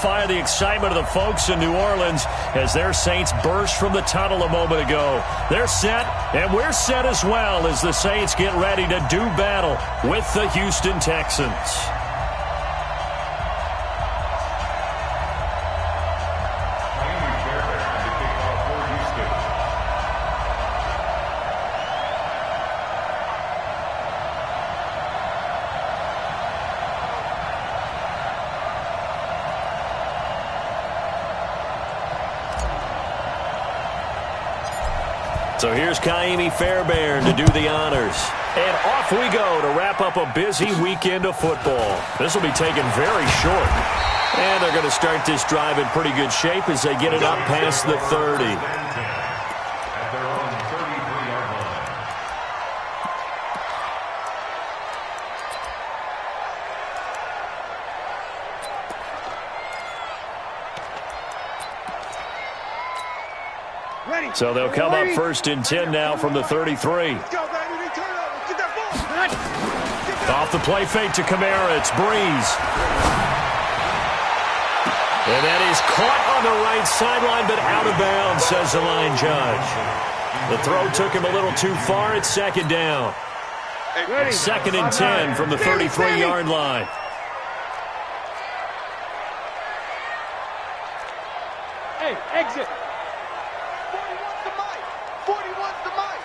amplify the excitement of the folks in New Orleans as their Saints burst from the tunnel a moment ago. They're set, and we're set as well as the Saints get ready to do battle with the Houston Texans. So here's Kaimi Fairbairn to do the honors. And off we go to wrap up a busy weekend of football. This will be taken very short. And they're going to start this drive in pretty good shape as they get it up past the 30. So they'll come up 1st and 10 now from the 33. Off the play fake to Kamara. It's Breeze. And that is caught on the right sideline, but out of bounds, says the line judge. The throw took him a little too far. It's 2nd down. 2nd and 10 from the 33-yard line. Hey, exit. 41's the mic.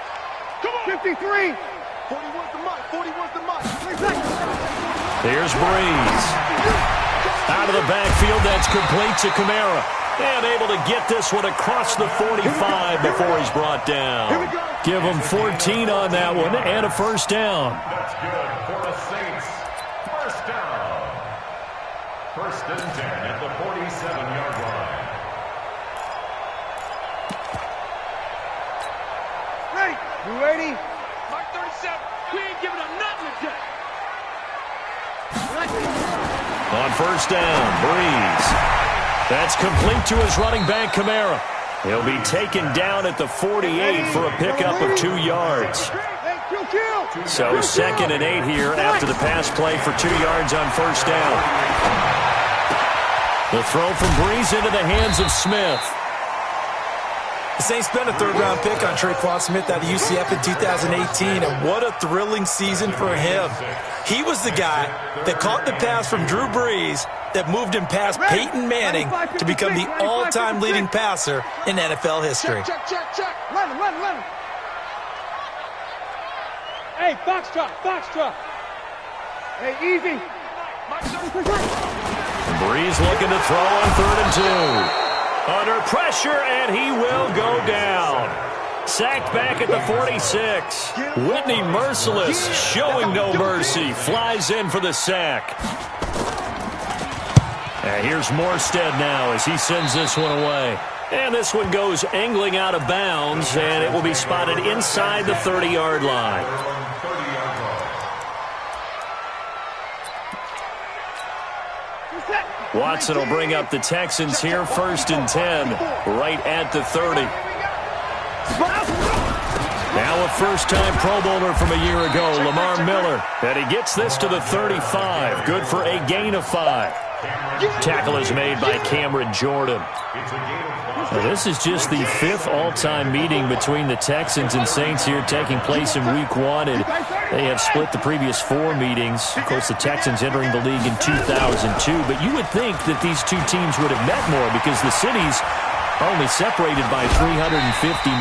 Come on. 53. 41's the mic. 41's the mic. 3 seconds. Here's Breeze. Out of the backfield, that's complete to Kamara. And able to get this one across the 45 before he's brought down. Give him 14 on that one and a 1st down. That's good for the Saints. 1st down. 1st and 10 at the 47-yard line. You ready? Mark 37. We ain't giving up nothing today. On 1st down, Breeze. That's complete to his running back, Kamara. He'll be taken down at the 48 for a pickup of 2 yards. So 2nd and 8 here after the pass play for 2 yards on 1st down. The throw from Breeze into the hands of Smith. The Saints spent a 3rd-round pick on Tre'Quan Smith out of UCF in 2018, and what a thrilling season for him. He was the guy that caught the pass from Drew Brees that moved him past Peyton Manning to become the all-time leading passer in NFL history. Check. Run him. Hey, Foxtrot. Hey, easy. Breeze looking to throw on 3rd and 2. Under pressure, and he will go down. Sacked back at the 46. Whitney Merciless, showing no mercy, flies in for the sack. And here's Morstead now as he sends this one away. And this one goes angling out of bounds, and it will be spotted inside the 30-yard line. Watson will bring up the Texans here, 1st and 10, right at the 30. Now a first-time Pro Bowler from a year ago, Lamar Miller. And he gets this to the 35, good for a gain of 5. Tackle is made by Cameron Jordan. Now, this is just the 5th all-time meeting between the Texans and Saints here taking place in Week 1, and they have split the previous 4 meetings. Of course, the Texans entering the league in 2002, but you would think that these two teams would have met more because the cities are only separated by 350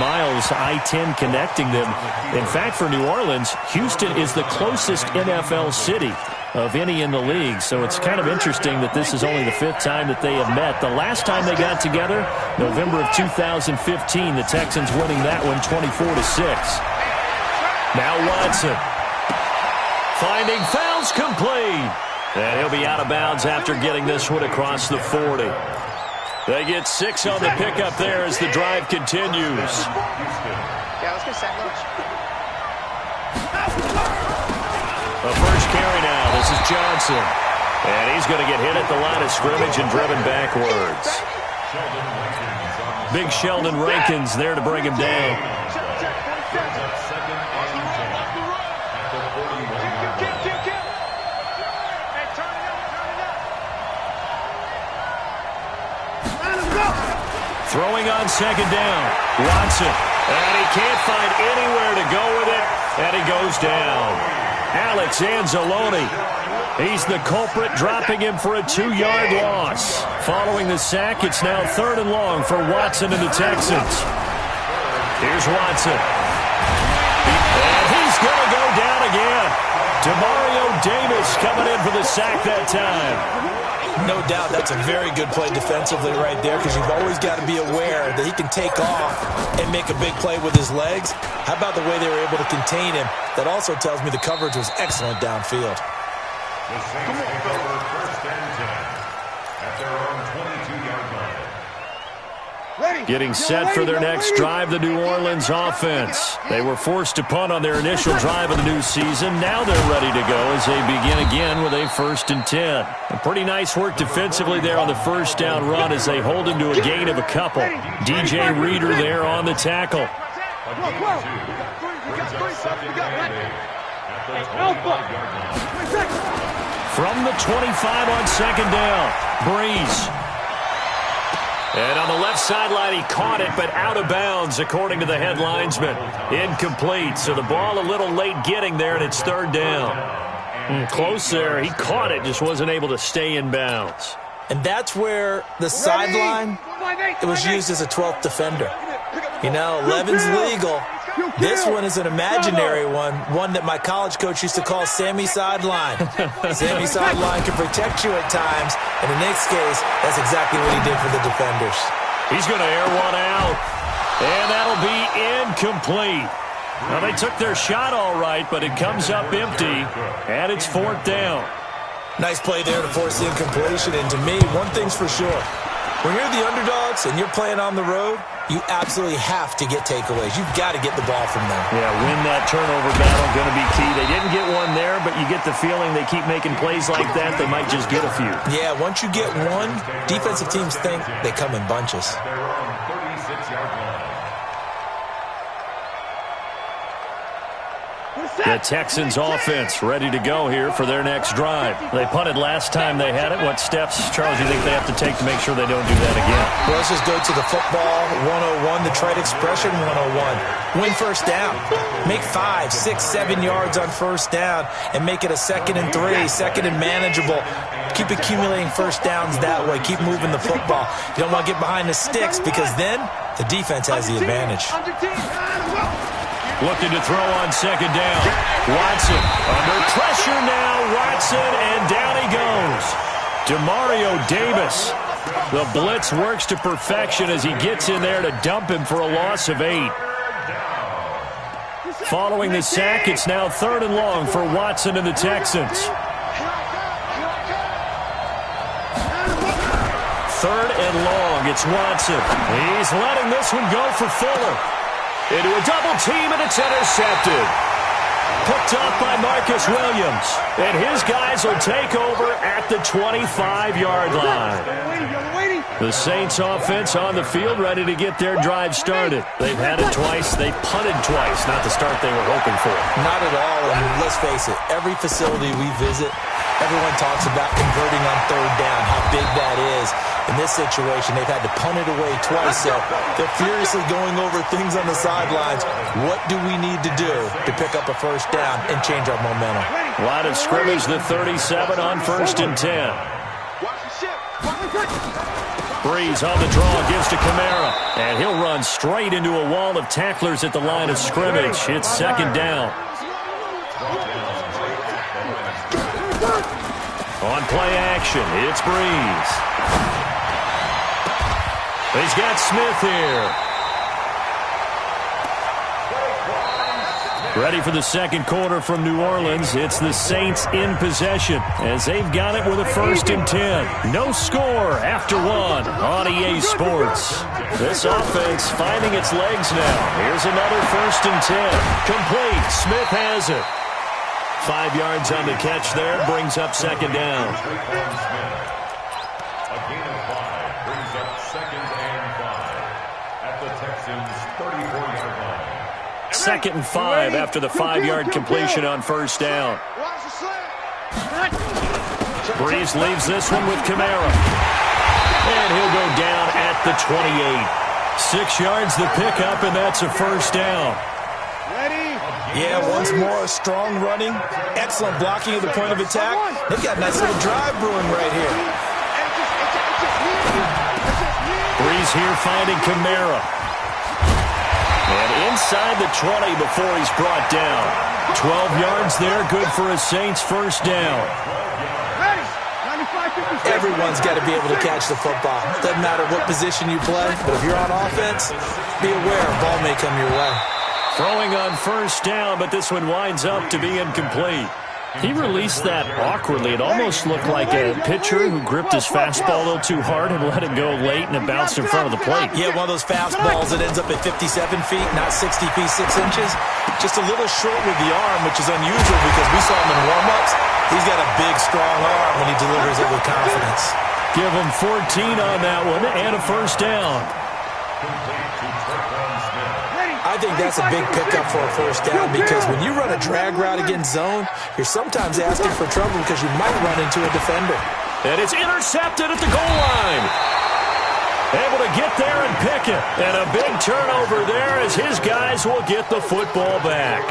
miles, I-10 connecting them. In fact, for New Orleans, Houston is the closest NFL city of any in the league. So it's kind of interesting that this is only the 5th time that they have met. The last time they got together, November of 2015, the Texans winning that one 24-6. Now Watson. Finding fouls complete. And he'll be out of bounds after getting this one across the 40. They get 6 on the pickup there as the drive continues. Yeah, let's get set. The first carry now. This is Johnson. And he's going to get hit at the line of scrimmage and driven backwards. Big Sheldon Rankins there to bring him down. Throwing on second down. Watson. And he can't find anywhere to go with it. And he goes down. Alex Anzalone. He's the culprit, dropping him for a 2-yard loss. Following the sack, it's now 3rd and long for Watson and the Texans. Here's Watson. And he's going to go down again. Demario Davis coming in for the sack that time. No doubt that's a very good play defensively right there, because you've always got to be aware that he can take off and make a big play with his legs. How about the way they were able to contain him? That also tells me the coverage was excellent downfield. The Saints take over 1st and 10 at their own 22-yard line. Getting set for their next drive, the New Orleans offense. They were forced to punt on their initial drive of the new season. Now they're ready to go as they begin again with a 1st and 10. A pretty nice work defensively there on the first down run as they hold him to a gain of a couple. DJ Reader there on the tackle. From the 25 on second down, Breeze. And on the left sideline, he caught it, but out of bounds, according to the head linesman. Incomplete, so the ball a little late getting there, and it's 3rd down. Close there. He caught it, just wasn't able to stay in bounds. And that's where the sideline, it was used as a 12th defender. You know, 11's legal. This one is an imaginary one that my college coach used to call Sammy Sideline. Sammy Sideline can protect you at times, and in this case, that's exactly what he did for the defenders. He's going to air one out, and that'll be incomplete. Now, they took their shot all right, but it comes up empty, and it's 4th down. Nice play there to force the incompletion, and to me, one thing's for sure. When you're the underdogs and you're playing on the road, you absolutely have to get takeaways. You've got to get the ball from them. Yeah, win that turnover battle, going to be key. They didn't get one there, but you get the feeling they keep making plays like that, they might just get a few. Yeah, once you get one, defensive teams think they come in bunches. Their own 36-yard line. The Texans offense ready to go here for their next drive. They punted last time they had it. What steps, Charles, do you think they have to take to make sure they don't do that again? Well, let's just go to the football 101, the trade expression 101. Win first down. Make 5, 6, 7 yards on first down and make it a 2nd and 3, 2nd and manageable. Keep accumulating first downs that way. Keep moving the football. You don't want to get behind the sticks because then the defense has the advantage. Looking to throw on second down. Watson under pressure now. Watson, and down he goes. Demario Davis. The blitz works to perfection as he gets in there to dump him for a loss of 8. Following the sack, it's now 3rd and long for Watson and the Texans. 3rd and long, it's Watson. He's letting this one go for Fuller. Into a double team, and it's intercepted. Picked up by Marcus Williams. And his guys will take over at the 25-yard line. The Saints offense on the field ready to get their drive started. They've had it twice. They punted twice. Not the start they were hoping for. Not at all. And let's face it, every facility we visit, everyone talks about converting on 3rd down, how big that is. In this situation, they've had to punt it away twice, so they're furiously going over things on the sidelines. What do we need to do to pick up a first down and change our momentum? Line of scrimmage, the 37 on 1st and 10. Breeze on the draw, gives to Kamara, and he'll run straight into a wall of tacklers at the line of scrimmage. It's 2nd down. On play action, it's Breeze. He's got Smith here. Ready for the second quarter from New Orleans. It's the Saints in possession as they've got it with a 1st and 10. No score after 1 on EA Sports. This offense finding its legs now. Here's another 1st and 10. Complete. Smith has it. 5 yards on the catch there. Brings up 2nd down. A gain of 5 brings up 2nd and 5 at the Texans' 34-yard line. 2nd and 5 after the 5-yard completion on first down. Breeze leaves this one with Kamara. And he'll go down at the 28. 6 yards the pickup, and that's a first down. Yeah, once more, strong running, excellent blocking at the point of attack. They've got a nice little drive brewing right here. Breeze here finding Kamara. And inside the 20 before he's brought down. 12 yards there, good for a Saints first down. Everyone's got to be able to catch the football. Doesn't matter what position you play, but if you're on offense, be aware, a ball may come your way. Throwing on first down, but this one winds up to be incomplete. He released that awkwardly. It almost looked like a pitcher who gripped his fastball a little too hard and let it go late, and it bounced in front of the plate. Yeah, one of those fastballs that ends up at 57 feet, not 60 feet, 6 inches. Just a little short with the arm, which is unusual because we saw him in warm-ups. He's got a big, strong arm when he delivers it with confidence. Give him 14 on that one and a first down. I think that's a big pickup for a first down because when you run a drag route against zone, you're sometimes asking for trouble because you might run into a defender. And it's intercepted at the goal line. Able to get there and pick it. And a big turnover there as his guys will get the football back.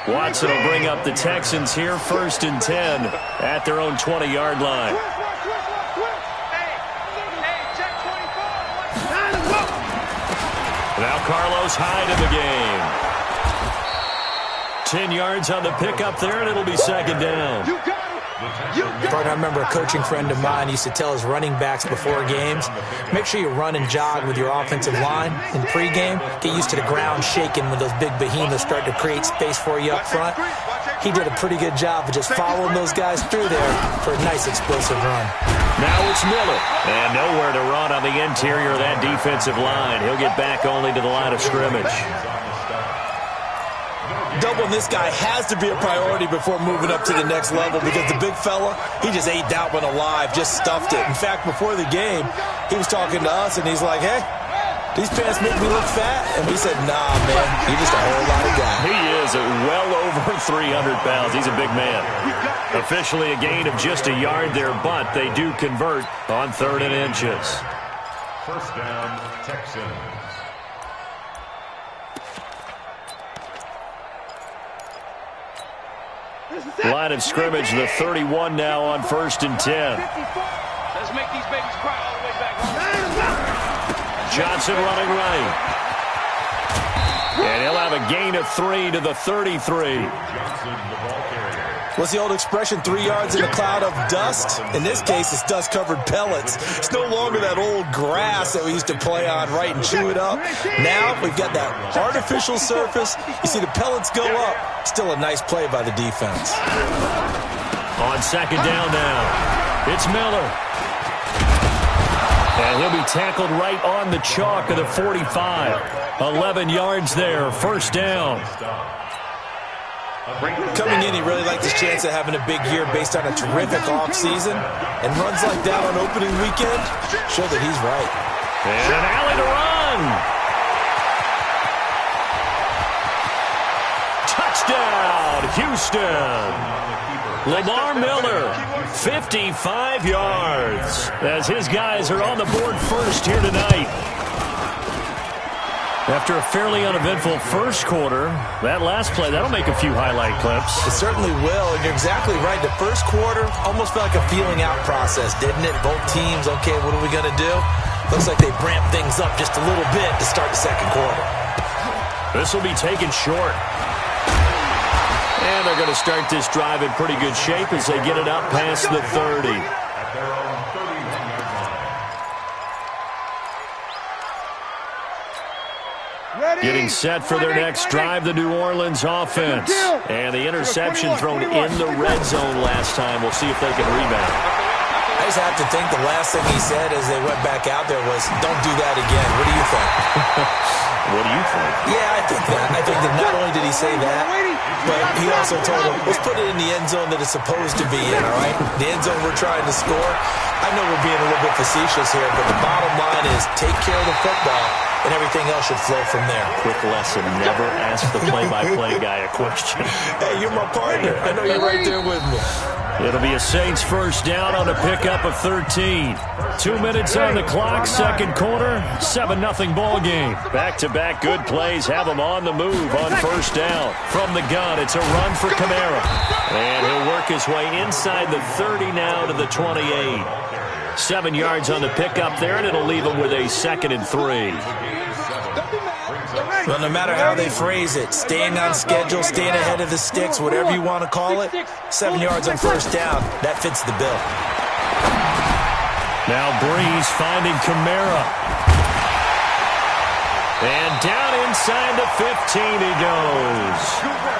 Watson will bring up the Texans here, 1st and 10 at their own 20-yard line. Now Carlos Hyde in the game. 10 yards on the pickup there, and it'll be second down. I remember a coaching friend of mine used to tell his running backs before games, make sure you run and jog with your offensive line in pregame. Get used to the ground shaking when those big behemoths start to create space for you up front. He did a pretty good job of just following those guys through there for a nice explosive run. Now it's Miller. And nowhere to run on the interior of that defensive line. He'll get back only to the line of scrimmage. Doubling this guy has to be a priority before moving up to the next level because the big fella, he just ate that one alive, just stuffed it. In fact, before the game, he was talking to us, and he's like, hey, these pants make me look fat. And we said, nah, man, you're just a whole lot of guy. He is well over 300 pounds. He's a big man. Officially a gain of just a yard there, but they do convert on 3rd and inches. First down, Texans. Line of scrimmage, the 31 now on 1st and 10. Let's make these babies cry all the way back home. Johnson running right. And he'll have a gain of 3 to the 33. Johnson, the ball carrier. What's the old expression, 3 yards in a cloud of dust? In this case, it's dust-covered pellets. It's no longer that old grass that we used to play on, right, and chew it up. Now we've got that artificial surface. You see the pellets go up. Still a nice play by the defense. On second down now, it's Miller. And he'll be tackled right on the chalk of the 45. 11 yards there, first down. Coming in, he really liked his chance of having a big year based on a terrific offseason. And runs like that on opening weekend show that he's right. And an alley to run. Touchdown, Houston. Lamar Miller, 55 yards, as his guys are on the board first here tonight. After a fairly uneventful first quarter, that last play, that'll make a few highlight clips. It certainly will, and you're exactly right. The first quarter almost felt like a feeling out process, didn't it? Both teams, okay, what are we going to do? Looks like they ramped things up just a little bit to start the second quarter. This will be taken short. And they're going to start this drive in pretty good shape as they get it up past the 30. At their own 31-yard line. Getting set for their next drive, the New Orleans offense. And the interception thrown in the red zone last time. We'll see if they can rebound. I just have to think the last thing he said as they went back out there was, don't do that again. What do you think? What do you think? Yeah, I think that. I think that not only did he say that, But he also told him, let's put it in the end zone that it's supposed to be in, all right? The end zone we're trying to score. I know we're being a little bit facetious here, but the bottom line is take care of the football, and everything else should flow from there. Quick lesson, never ask the play-by-play guy a question. Hey, you're my partner. I know you're right there with me. It'll be a Saints first down on a pickup of 13. 2 minutes on the clock, second quarter, 7-0 ball game. Back-to-back good plays have them on the move on first down. From the gun, it's a run for Kamara. And he'll work his way inside the 30 now to the 28. 7 yards on the pickup there, and it'll leave him with a 2nd and 3. Well, no matter how they phrase it, staying on schedule, staying ahead of the sticks, whatever you want to call it, 7 yards on first down, that fits the bill. Now Breeze finding Kamara. And down inside the 15 he goes.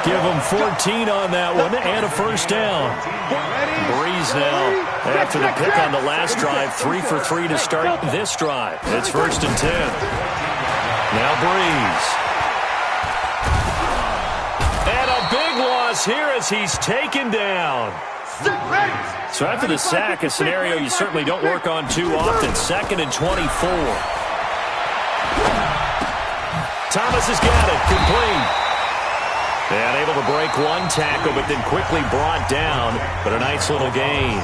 Give him 14 on that one and a first down. Breeze now, after the pick on the last drive, 3 for 3 to start this drive. It's 1st and 10. Now Breeze. And a big loss here as he's taken down. So after the sack, a scenario you certainly don't work on too often. 2nd and 24. Thomas has got it, complete. And able to break one tackle, but then quickly brought down. But a nice little gain.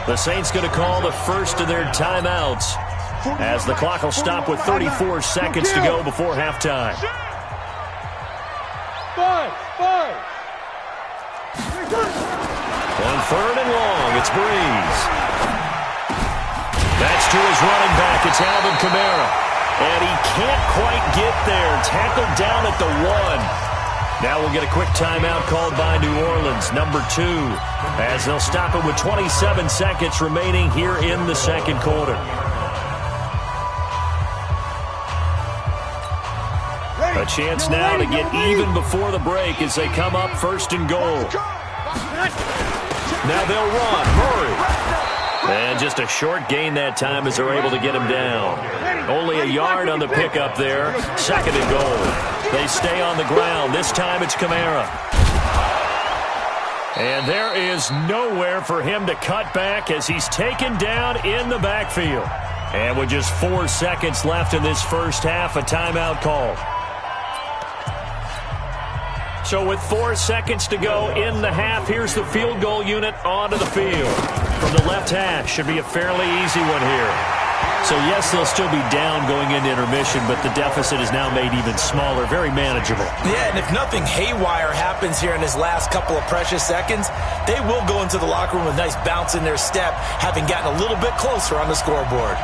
The Saints going to call the first of their timeouts as the clock will stop with 34 seconds to go before halftime. 5. On 3rd and long, it's Breeze. That's to his running back. It's Alvin Kamara. And he can't quite get there. Tackled down at the 1. Now we'll get a quick timeout called by New Orleans, number 2, as they'll stop it with 27 seconds remaining here in the second quarter. A chance now to get even before the break as they come up 1st and goal. Now they'll run. Murray. And just a short gain that time as they're able to get him down. Only a yard on the pickup there. 2nd and goal. They stay on the ground. This time it's Kamara. And there is nowhere for him to cut back as he's taken down in the backfield. And with just 4 seconds left in this first half, a timeout call. So with 4 seconds to go in the half, here's the field goal unit onto the field. From the left hash, should be a fairly easy one here. So yes, they'll still be down going into intermission, but the deficit is now made even smaller, very manageable. Yeah, and if nothing haywire happens here in his last couple of precious seconds, they will go into the locker room with a nice bounce in their step, having gotten a little bit closer on the scoreboard.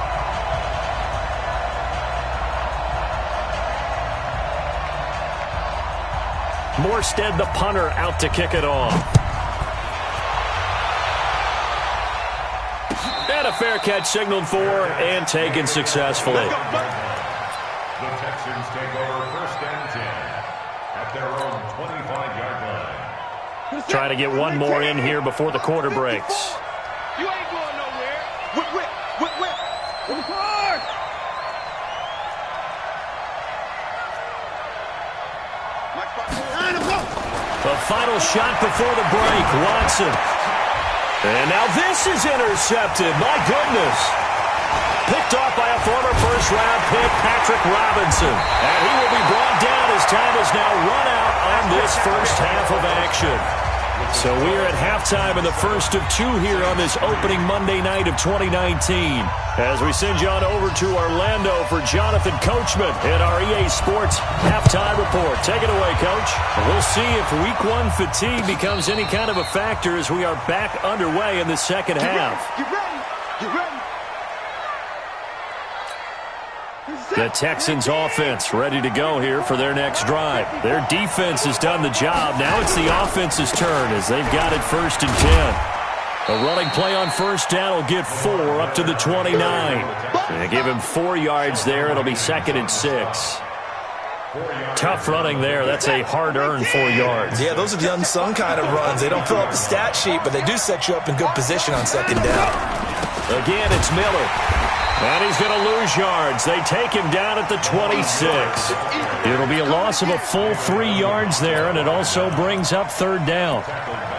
Morstead, the punter, out to kick it off. And a fair catch signaled for and taken successfully. The Texans take over 1st and 10 at their own 25-yard line. Try to get one more in here before the quarter breaks. You ain't going nowhere. Whip. The final shot before the break, Watson. And now this is intercepted. My goodness. Picked off by a former first-round pick, Patrick Robinson. And he will be brought down as time has now run out on this first half of action. So we're at halftime in the first of 2 here on this opening Monday night of 2019. As we send you on over to Orlando for Jonathan Coachman in our EA Sports halftime report. Take it away, Coach. We'll see if Week 1 fatigue becomes any kind of a factor as we are back underway in the second half. You ready? The Texans offense ready to go here for their next drive. Their defense has done the job. Now it's the offense's turn as they've got it 1st and 10. A running play on first down will get 4 up to the 29. And give him 4 yards there. It'll be 2nd and 6. Tough running there. That's a hard-earned 4 yards. Yeah, those are the unsung kind of runs. They don't fill up the stat sheet, but they do set you up in good position on 2nd down. Again, it's Miller. And he's going to lose yards. They take him down at the 26. It'll be a loss of a full 3 yards there, and it also brings up third down.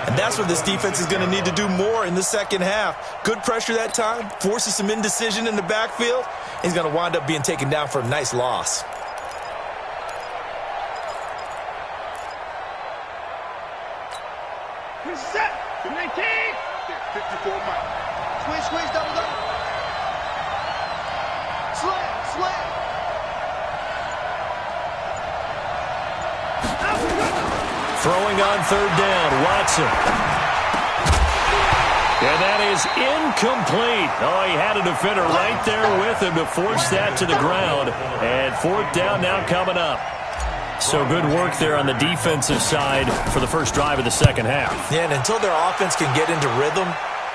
And that's what this defense is going to need to do more in the second half. Good pressure that time, forces some indecision in the backfield. He's going to wind up being taken down for a nice loss. Set. 19. 54 Mike. Squeeze, double. Slam. Throwing on third down, Watson. And that is incomplete. Oh, he had a defender right there with him to force that to the ground. And fourth down now coming up. So good work there on the defensive side for the first drive of the second half. Yeah, and until their offense can get into rhythm,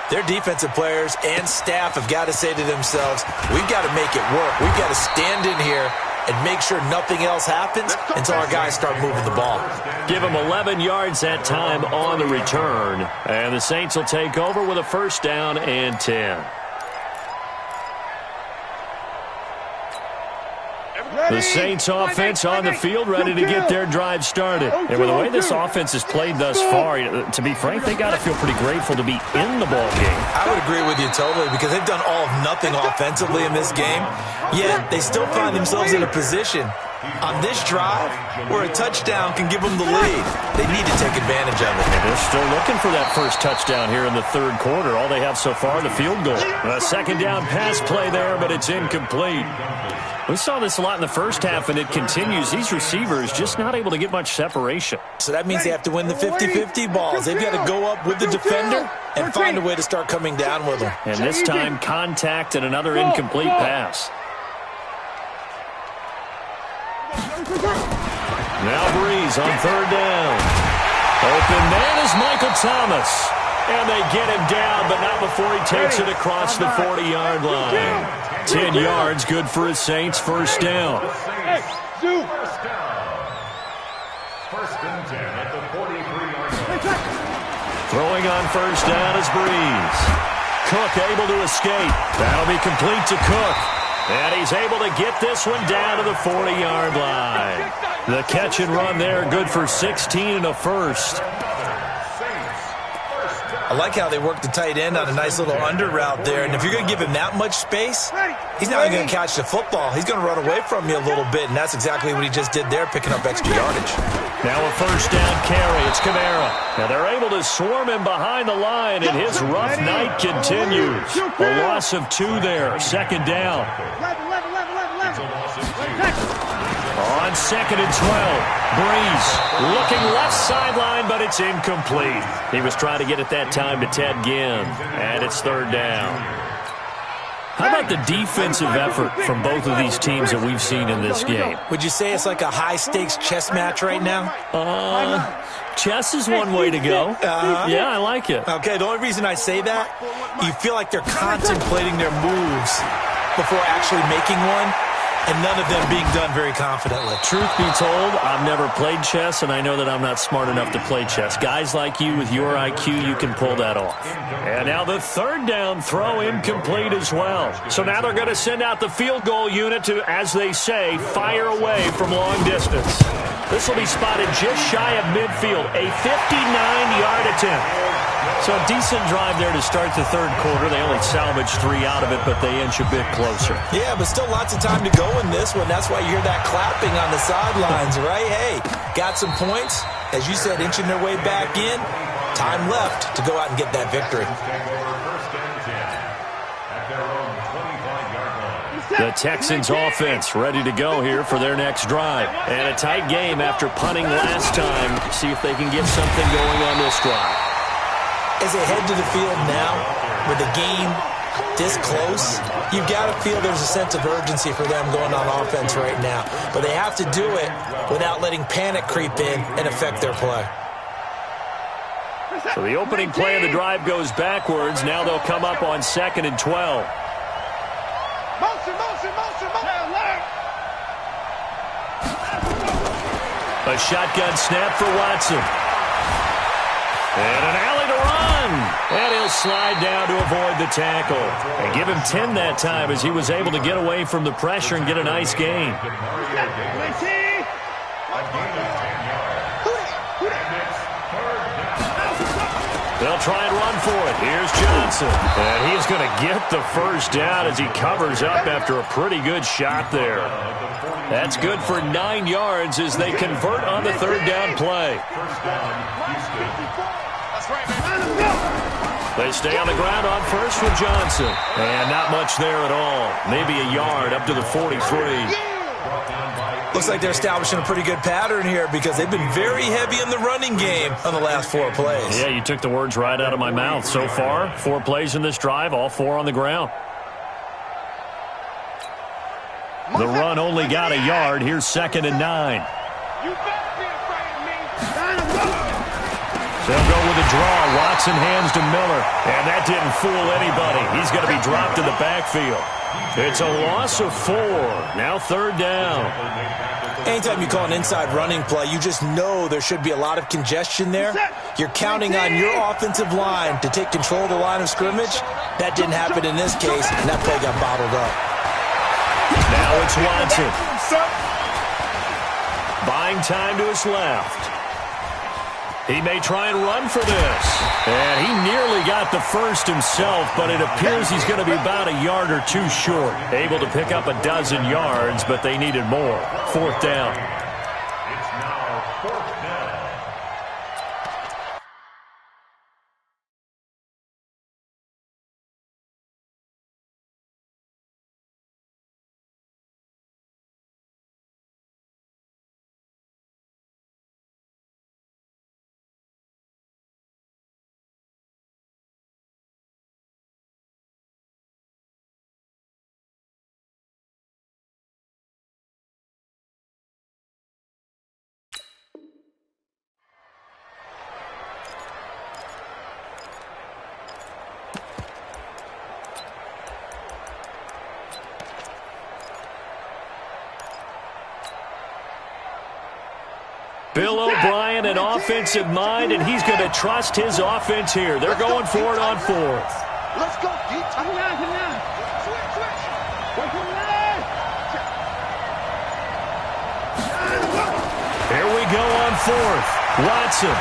their defensive players and staff have got to say to themselves, we've got to make it work. We've got to stand in here and make sure nothing else happens until our guys start moving the ball. Give them 11 yards that time on the return. And the Saints will take over with a first down and 10. The Saints offense on the field ready to get their drive started. And with the way this offense has played thus far, to be frank, they got to feel pretty grateful to be in the ball game. I would agree with you totally because they've done all of nothing offensively in this game, yet they still find themselves in a position on this drive where a touchdown can give them the lead. They need to take advantage of it. And they're still looking for that first touchdown here in the third quarter. All they have so far, the field goal. A second down pass play there, but it's incomplete. We saw this a lot in the first half, and it continues. These receivers just not able to get much separation. So that means they have to win the 50-50 balls. They've got to go up with the defender and find a way to start coming down with them. And this time, contact and another incomplete pass. Now Breeze on third down. Open man is Michael Thomas. And they get him down, but not before he takes it across the 40-yard line. 10 yards, good for his Saints, first down. First and 10 at the 43-yard line. Throwing on first down is Breeze. Cook able to escape. That'll be complete to Cook. And he's able to get this one down to the 40-yard line. The catch and run there, good for 16 and a first. I like how they work the tight end on a nice little under route there. And if you're going to give him that much space, he's not going to catch the football. He's going to run away from you a little bit, and that's exactly what he just did there, picking up extra yardage. Now a first down carry. It's Kamara. Now they're able to swarm him behind the line, and his rough night continues. A loss of 2 there. Second down. On second and 12, Breeze looking left sideline, but it's incomplete. He was trying to get it that time to Ted Ginn, and it's third down. How about the defensive effort from both of these teams that we've seen in this game? Would you say it's like a high-stakes chess match right now? Chess is one way to go. Yeah, I like it. Okay, the only reason I say that, you feel like they're contemplating their moves before actually making one, and none of them being done very confidently. Truth be told, I've never played chess, and I know that I'm not smart enough to play chess. Guys like you with your IQ, you can pull that off. And now the third down throw incomplete as well. So now they're going to send out the field goal unit to, as they say, fire away from long distance. This will be spotted just shy of midfield, a 59-yard attempt. So a decent drive there to start the third quarter. They only salvaged 3 out of it, but they inch a bit closer. Yeah, but still lots of time to go in this one. That's why you hear that clapping on the sidelines, right? Hey, got some points. As you said, inching their way back in. Time left to go out and get that victory. The Texans offense ready to go here for their next drive. And a tight game after punting last time. See if they can get something going on this drive. As they head to the field now, with the game this close, you've got to feel there's a sense of urgency for them going on offense right now. But they have to do it without letting panic creep in and affect their play. So the opening play of the drive goes backwards. Now they'll come up on second and 12. A shotgun snap for Watson. And an alley to run. And he'll slide down to avoid the tackle. And give him 10 that time as he was able to get away from the pressure and get a nice gain. They'll try and run for it. Here's Johnson. And he's going to get the first down as he covers up after a pretty good shot there. That's good for 9 yards as they convert on the third down play. They stay on the ground on first with Johnson. And not much there at all. Maybe a yard up to the 43. Looks like they're establishing a pretty good pattern here because they've been very heavy in the running game on the last 4 plays. Yeah, you took the words right out of my mouth. So far, 4 plays in this drive, all 4 on the ground. The run only got a yard. Here's 2nd and 9. You better be afraid of me. They'll go with a draw. Watson hands to Miller. And that didn't fool anybody. He's going to be dropped in the backfield. It's a loss of 4. Now 3rd down. Anytime you call an inside running play, you just know there should be a lot of congestion there. You're counting on your offensive line to take control of the line of scrimmage. That didn't happen in this case, and that play got bottled up. Now it's Watson. Buying time to his left. He may try and run for this. And he nearly got the first himself, but it appears he's going to be about a yard or 2 short. Able to pick up a dozen yards, but they needed more. 4th down. It's now 4th down. Bill O'Brien, an offensive mind, and he's going to trust his offense here. They're going for it on 4th. Let's go, D. Here we go on 4th. Watson.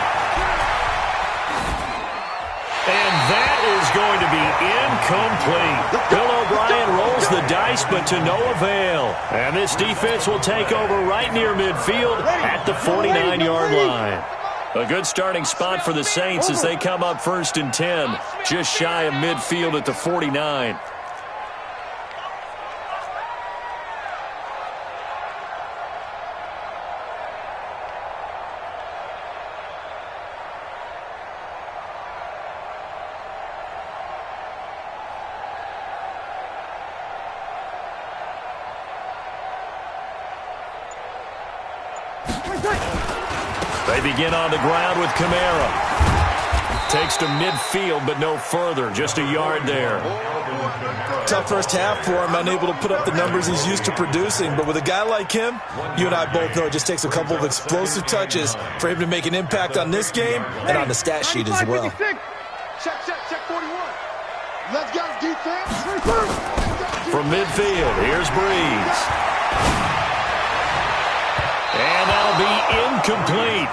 And that is going to be incomplete. Bill O'Brien rolls the dice, but to no avail. And this defense will take over right near midfield at the 49-yard line. A good starting spot for the Saints as they come up 1st and 10, just shy of midfield at the 49. They begin on the ground with Kamara. Takes to midfield, but no further. Just a yard there. Tough first half for him, unable to put up the numbers he's used to producing. But with a guy like him, you and I both know it just takes a couple of explosive touches for him to make an impact on this game and on the stat sheet as well. Check 41. Let's go, defense. From midfield, here's Breeze. And that'll be incomplete.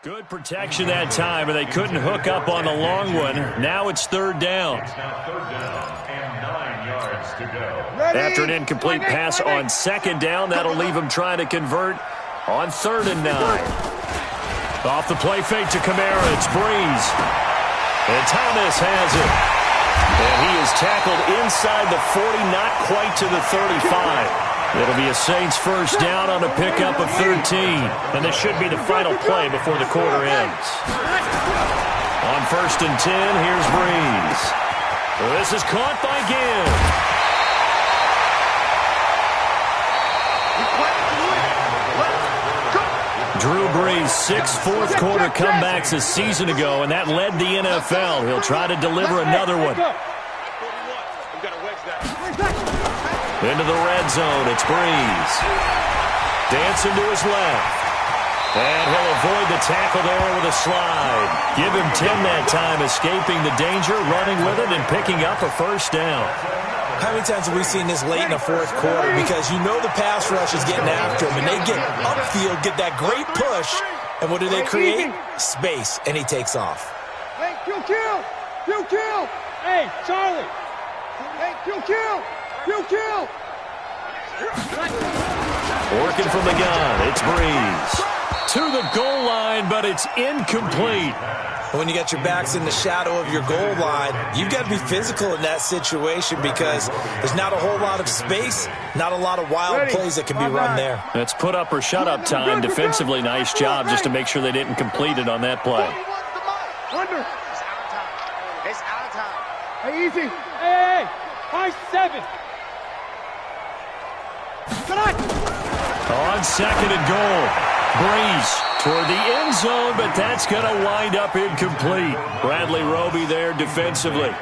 Good protection that time, and they couldn't hook up on the long one. Now it's 3rd down. It's now 3rd down and 9 yards to go. After an incomplete pass on 2nd down, that'll leave him trying to convert on 3rd and 9. Off the play fake to Kamara, it's Breeze. And Thomas has it. And he is tackled inside the 40, not quite to the 35. It'll be a Saints first down on a pickup of 13. And this should be the final play before the quarter ends. On 1st and 10, here's Breeze. This is caught by Gill. Drew Brees, 6 fourth-quarter comebacks a season ago, and that led the NFL. He'll try to deliver another one. Into the red zone, it's Breeze. Dancing to his left. And he'll avoid the tackle there with a slide. Give him 10 that time, escaping the danger, running with it, and picking up a first down. How many times have we seen this late in the fourth quarter? Because you know the pass rush is getting after him, and they get upfield, get that great push, and what do they create? Space, and he takes off. Hey, kill! Hey, Charlie! Hey, kill! Working from the gun, it's Breeze. To the goal line, but it's incomplete. When you got your backs in the shadow of your goal line, you've got to be physical in that situation because there's not a whole lot of space, not a lot of wild plays that can be run there. It's put up or shut up time. Defensively, nice job just to make sure they didn't complete it on that play. Under. It's out of time. Hey, easy. Hey! High 7! On second and goal. Breeze toward the end zone, but that's going to wind up incomplete. Bradley Roby there defensively.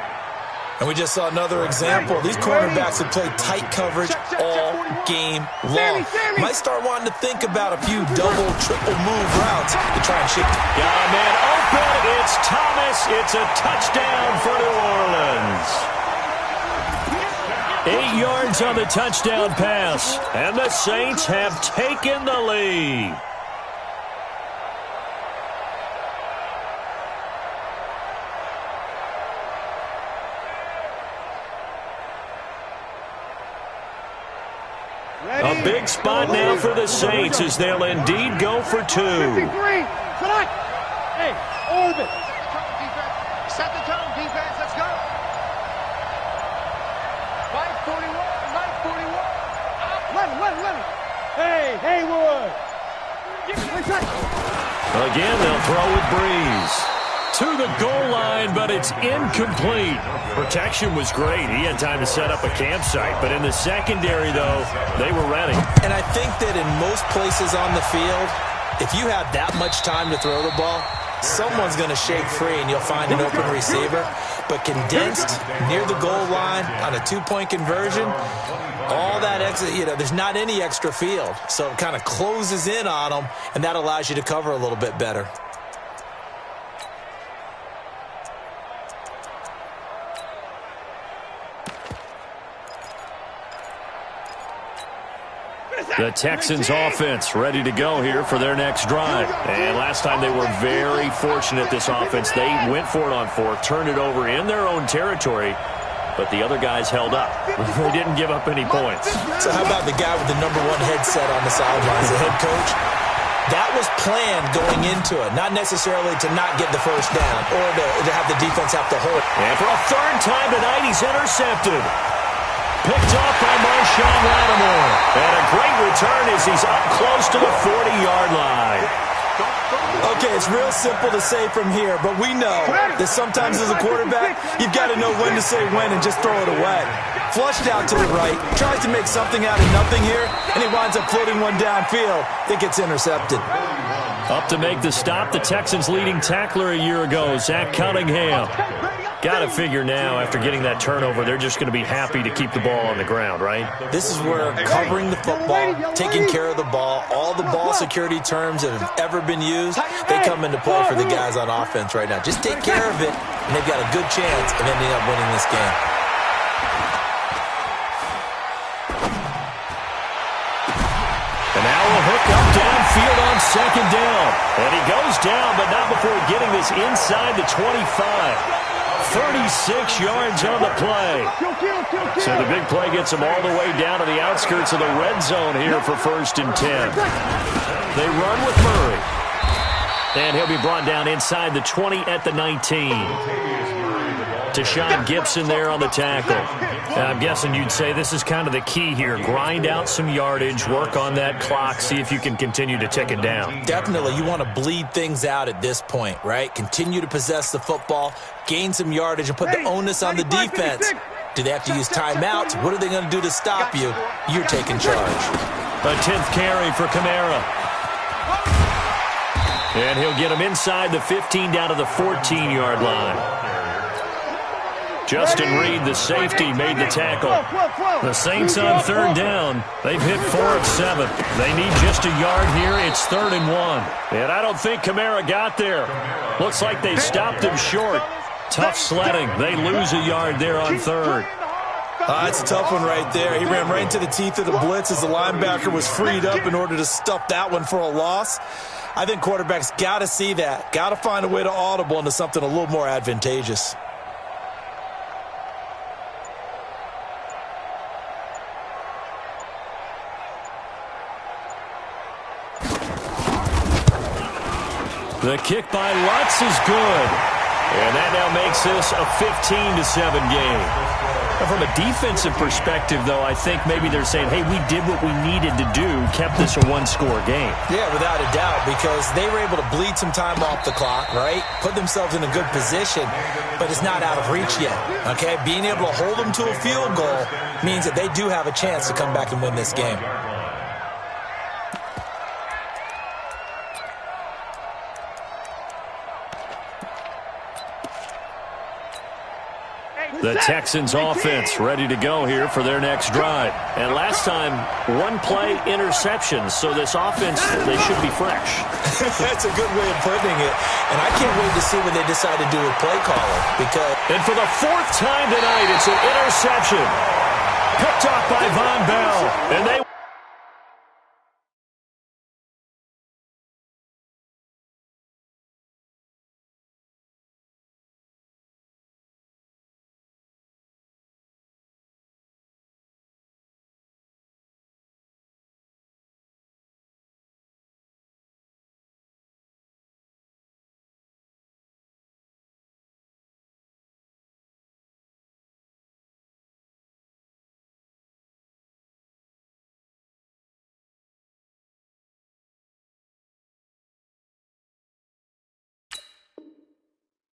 And we just saw another example. These cornerbacks have played tight coverage all game long. Might start wanting to think about a few double, triple move routes to try and shake it. Got a man open. It's Thomas. It's a touchdown for New Orleans. 8 yards on the touchdown pass, and the Saints have taken the lead. A big spot now for the Saints as they'll indeed go for 2. 53. Hey, orbit! Set the tone, defense. Let's go. 541. Let him. Hey, Haywood! Again, they'll throw with Breeze. To the goal line, but it's incomplete. Protection was great. He had time to set up a campsite. But in the secondary, though, they were ready. And I think that in most places on the field, if you have that much time to throw the ball, someone's going to shake free and you'll find an open receiver. But condensed near the goal line on a 2-point conversion, all that extra, there's not any extra field. So it kind of closes in on them, and that allows you to cover a little bit better. The Texans offense ready to go here for their next drive. And last time they were very fortunate, this offense. They went for it on 4th, turned it over in their own territory, but the other guys held up. They didn't give up any points. So how about the guy with the #1 headset on the sidelines, the head coach? That was planned going into it, not necessarily to not get the first down or to have the defense have to hold. And for a 3rd time tonight, he's intercepted. Picked off by Marshawn Lattimore. And a great return as he's up close to the 40-yard line. Okay, it's real simple to say from here, but we know that sometimes as a quarterback, you've got to know when to say when and just throw it away. Flushed out to the right, tries to make something out of nothing here, and he winds up floating one downfield that gets intercepted. Up to make the stop, the Texans' leading tackler a year ago, Zach Cunningham. Got to figure now, after getting that turnover, they're just going to be happy to keep the ball on the ground, right? This is where covering the football, taking care of the ball, all the ball security terms that have ever been used, they come into play for the guys on offense right now. Just take care of it, and they've got a good chance of ending up winning this game. And now a hook up downfield on 2nd down. And he goes down, but not before getting this inside the 25. 36 yards on the play. So the big play gets them all the way down to the outskirts of the red zone here for 1st and 10. They run with Murray. And he'll be brought down inside the 20 at the 19. Tashawn Gibson there on the tackle. And I'm guessing you'd say this is kind of the key here. Grind out some yardage, work on that clock, see if you can continue to tick it down. Definitely. You want to bleed things out at this point, right? Continue to possess the football, gain some yardage, and put the onus on the defense. Do they have to use timeouts? What are they going to do to stop you? You're taking charge. A 10th carry for Kamara. And he'll get him inside the 15 down to the 14-yard line. Justin Reed, the safety, made the tackle. The Saints on third down. They've hit 4 of 7. They need just a yard here. It's 3rd and 1. And I don't think Kamara got there. Looks like they stopped him short. Tough sledding. They lose a yard there on 3rd. That's a tough one right there. He ran right into the teeth of the blitz as the linebacker was freed up in order to stuff that one for a loss. I think quarterbacks got to see that. Got to find a way to audible into something a little more advantageous. The kick by Lutz is good. And that now makes this a 15-7 game. And from a defensive perspective, though, I think maybe they're saying, hey, we did what we needed to do, kept this a one-score game. Yeah, without a doubt, because they were able to bleed some time off the clock, right? Put themselves in a good position, but it's not out of reach yet, okay? Being able to hold them to a field goal means that they do have a chance to come back and win this game. The Texans offense ready to go here for their next drive. And last time, one-play interceptions, so this offense, they should be fresh. That's a good way of putting it. And I can't wait to see what they decide to do with play calling. And for the 4th time tonight, it's an interception. Picked off by Von Bell. And they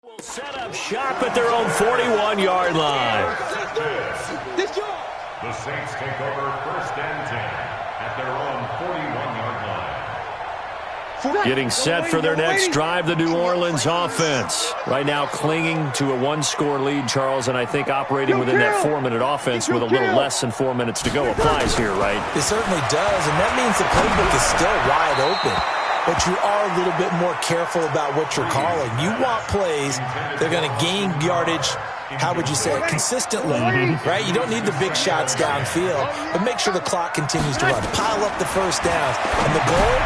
will set up shop at their own 41-yard line. The Saints take over 1st and 10 at their own 41-yard line. Getting set for their next drive, the New Orleans offense. Right now clinging to a one-score lead, Charles, and I think operating within that 4-minute offense with a little less than 4 minutes to go applies here, right? It certainly does, and that means the playbook is still wide open. But you are a little bit more careful about what you're calling. You want plays that are going to gain yardage, how would you say it, consistently, right? You don't need the big shots downfield, but make sure the clock continues to run. Pile up the first downs. And the goal,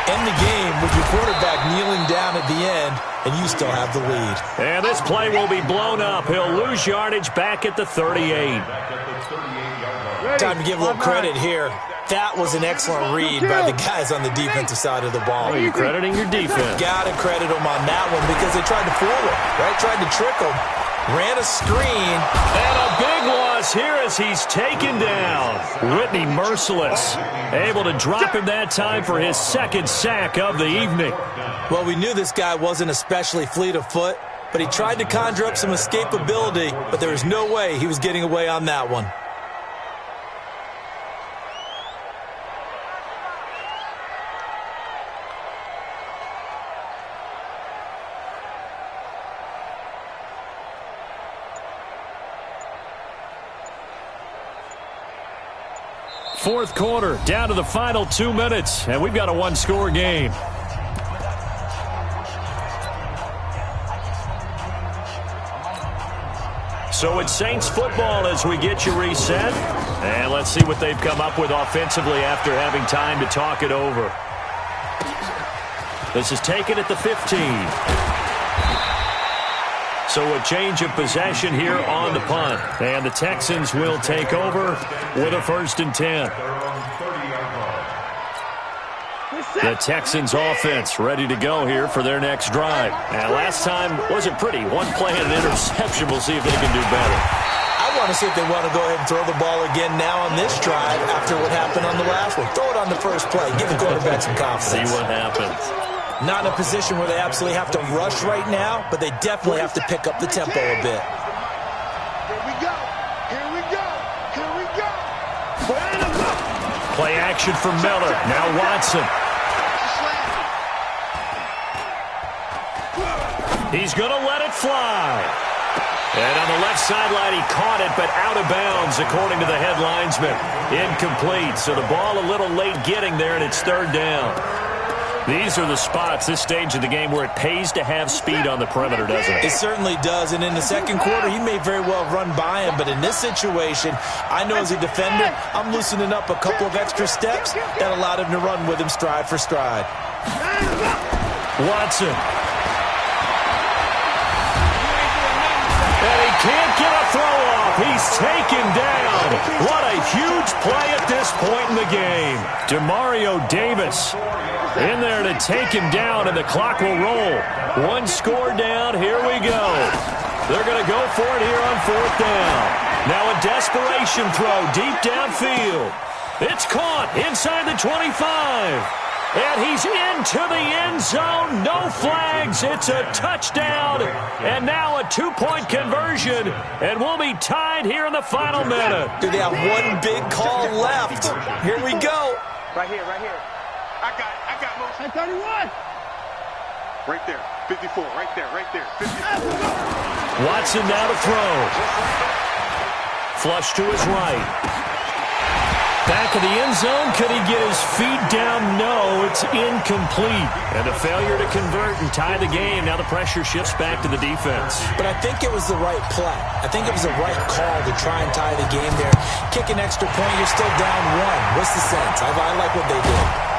end the game with your quarterback kneeling down at the end, and you still have the lead. And this play will be blown up. He'll lose yardage back at the 38. Time to give a little credit here. That was an excellent read by the guys on the defensive side of the ball. Well, you're crediting your defense. Got to credit them on that one because they tried to fool him, right? Tried to trick him. Ran a screen. And a big loss here as he's taken down. Whitney merciless. Able to drop him that time for his 2nd sack of the evening. Well, we knew this guy wasn't especially fleet of foot, but he tried to conjure up some escapability, but there was no way he was getting away on that one. Fourth quarter, down to the final 2 minutes, and we've got a one-score game. So it's Saints football as we get you reset. And let's see what they've come up with offensively after having time to talk it over. This is taken at the 15. So a change of possession here on the punt. And the Texans will take over with a 1st and 10. The Texans offense ready to go here for their next drive. And last time wasn't pretty. One play and an interception. We'll see if they can do better. I want to see if they want to go ahead and throw the ball again now on this drive after what happened on the last one. Throw it on the first play. Give the quarterback some confidence. See what happens. Not in a position where they absolutely have to rush right now, but they definitely have to pick up the tempo a bit. Here we go. Here we go. Here we go. Play action for Miller. Now Watson. He's going to let it fly. And on the left sideline, he caught it, but out of bounds, according to the head linesman. Incomplete, so the ball a little late getting there, and it's third down. These are the spots, this stage of the game, where it pays to have speed on the perimeter, doesn't it? It certainly does, and in the second quarter, he may very well run by him, but in this situation, I know as a defender, I'm loosening up a couple of extra steps that allowed him to run with him stride for stride. Watson. And he can't get a throw off. He's taken down. What a huge play at this point in the game. Demario Davis in there to take him down, and the clock will roll. One score down. Here we go. They're going to go for it here on fourth down. Now a desperation throw deep downfield. It's caught inside the 25. And he's into the end zone. No flags. It's a touchdown. And now a two-point conversion. And we'll be tied here in the final minute. They have one big call left. Here we go. Right here, right here. I got motion. 31. Right there. 54. Right there, right there. 54. Watson now to throw. Flush to his right. Back of the end zone. Could he get his feet down? No, it's incomplete. And a failure to convert and tie the game. Now the pressure shifts back to the defense. But I think it was the right play. I think it was the right call to try and tie the game there. Kick an extra point, you're still down one. What's the sense? I like what they did.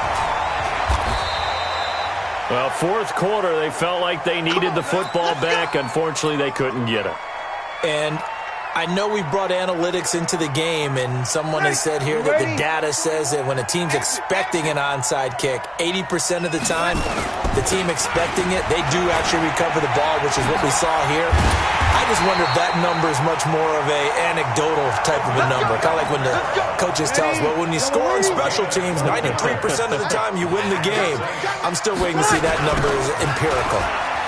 Well, fourth quarter, they felt like they needed the football back. Unfortunately, they couldn't get it. And I know we brought analytics into the game, and someone has said here that the data says that when a team's expecting an onside kick, 80% of the time, the team expecting it, they do actually recover the ball, which is what we saw here. I just wonder if that number is much more of a anecdotal type of a number. Kind of like when the coaches tell us, well, when you score on special teams, 93% of the time you win the game. I'm still waiting to see that number is empirical.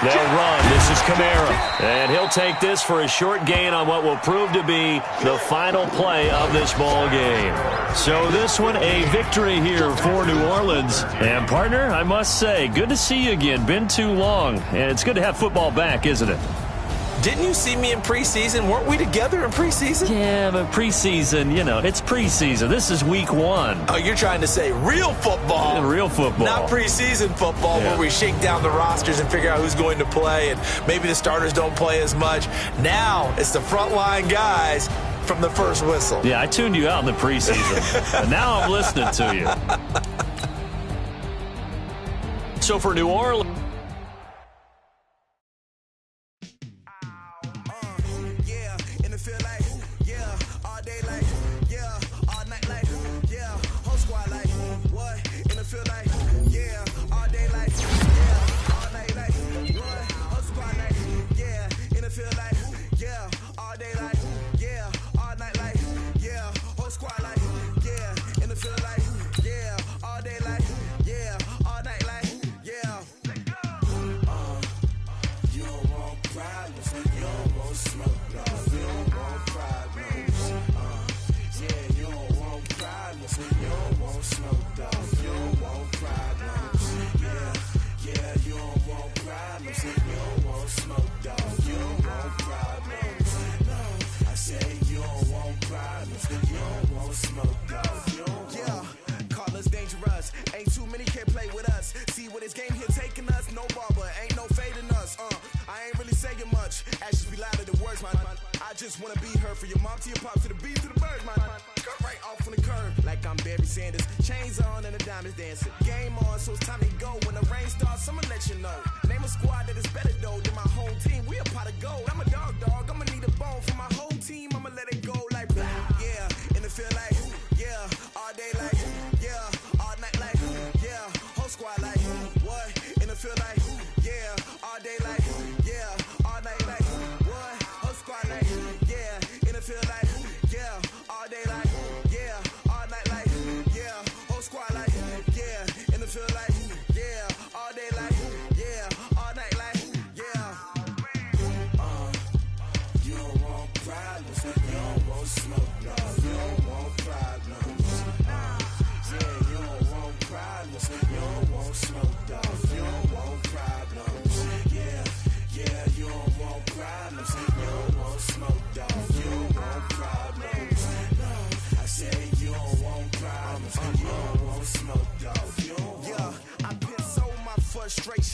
They'll run. This is Kamara. And he'll take this for a short gain on what will prove to be the final play of this ball game. So this one, a victory here for New Orleans. And, partner, I must say, good to see you again. Been too long. And it's good to have football back, isn't it? Didn't you see me in preseason? Weren't we together in preseason? Yeah, but preseason, it's preseason. This is week one. Oh, you're trying to say real football. Yeah, real football. Not preseason football where we shake down the rosters and figure out who's going to play, and maybe the starters don't play as much. Now it's the frontline guys from the first whistle. Yeah, I tuned you out in the preseason. And now I'm listening to you. So for New Orleans,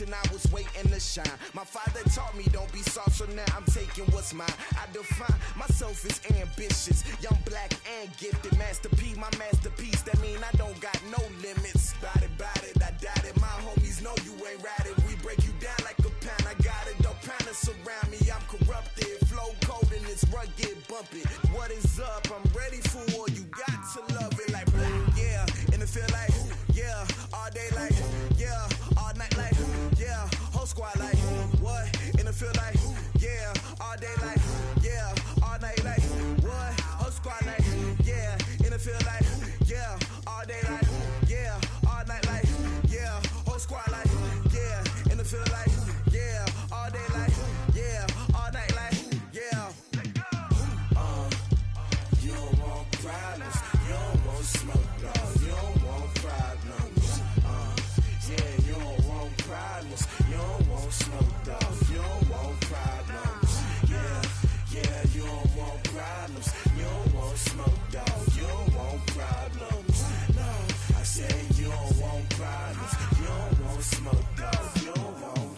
I was waiting to shine. My father taught me don't be soft, so now I'm taking what's mine. I define myself as ambitious, young, black, and gifted. Master P, my masterpiece. That mean I don't got no limits. Bout it, I doubt it. My homies know you ain't ride it. We break you down like a pound. I got it, don't pound to surround me. I'm corrupted, flow cold and it's rugged, bumpy. What is up? I'm ready for war. You got to love it like black, yeah. And it feel like, yeah. All day like, yeah. All night like, yeah. Whole squad like, what? And it feel like, yeah. All day like, yeah. All night like, what? Whole squad like, yeah. And it feel like, yeah. All day like, yeah. All night like, yeah. Whole squad like, yeah. And it feel like, yeah. All day like, yeah. All night like, yeah. You don't want problems. You don't want smoke, dog. You don't want problems. Yeah, you don't want problems. You don't want smoke, dog. You don't want problems. Yeah, you don't want problems. You don't want smoke, dog. You don't want problems. No, I said you don't want problems. You don't want smoke, dog. You don't want.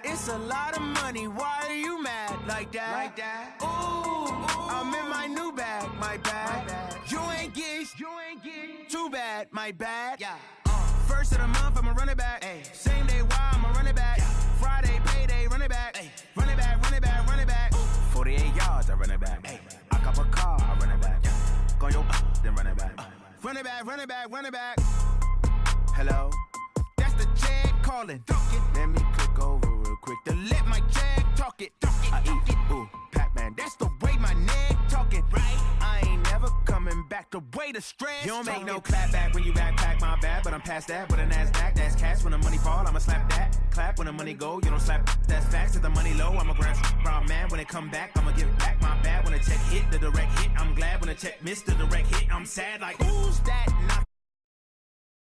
It's a lot of money, why are you mad like that? Ooh, I'm in my new bag, my bad. You ain't get too bad, my bad. Yeah. First of the month, I'ma run it back. Same day, why I'ma run it back. Friday, payday, run it back. Run it back, run it back, run it back. 48 yards, I run it back. I cop a car, I run it back. Go your then run it back. Run it back, run it back, run it back. Hello? That's the check calling. Let me click over real quick to let my check talk it. I eat it, ooh, Pac-Man. That's the way my neck talking. Right? I ain't never coming back the way the stress. You don't make no clap back when you backpack, my bad. But I'm past that with a NASDAQ. That's cash when the money fall, I'ma slap that. Clap when the money go, you don't slap. That's facts. If the money low, I'ma grab brown man. When it come back, I'ma give back my bad. When the check hit, the direct hit. I'm glad when the check missed the direct hit. I'm sad like, who's that? Not